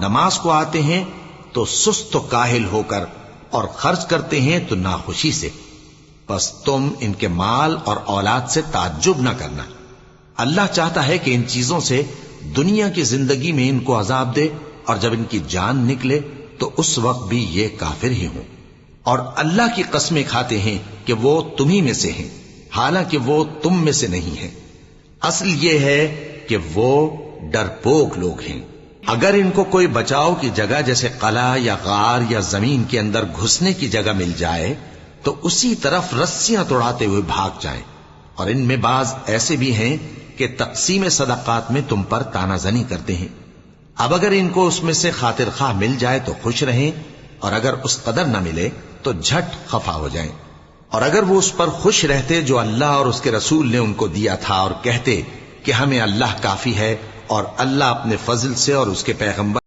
नमाज को आते हैं तो सुस्त व काहिल होकर और खर्च करते हैं तो नाखुशी से। बस तुम इनके माल और औलाद से ताज्जुब न करना। अल्लाह चाहता है कि इन चीजों से दुनिया की जिंदगी में इनको अजाब दे, और जब इनकी जान निकले तो उस वक्त भी ये काफिर ही हों। और अल्लाह की कसमें खाते हैं कि वो तुम्ही में से हैं, हालांकि वो तुम में से नहीं है। असल ये है कि वो डरपोक लोग हैं। अगर इनको कोई बचाव की जगह जैसे कला या गार या जमीन के अंदर घुसने की जगह मिल जाए तो उसी तरफ रस्सियां तोड़ाते हुए भाग जाएं। और इनमें बाज ऐसे भी हैं कि तकसीम सदकात में तुम पर तानाजनी करते हैं। अब अगर इनको उसमें से खातिर खा मिल जाए तो खुश रहें, और अगर उस कदर न मिले तो झट खफा हो जाएं। और अगर वो उस पर खुश रहते जो अल्लाह और उसके रसूल ने उनको दिया था, और कहते कि हमें अल्लाह काफी है और अल्लाह अपने फजल से और उसके पैगंबर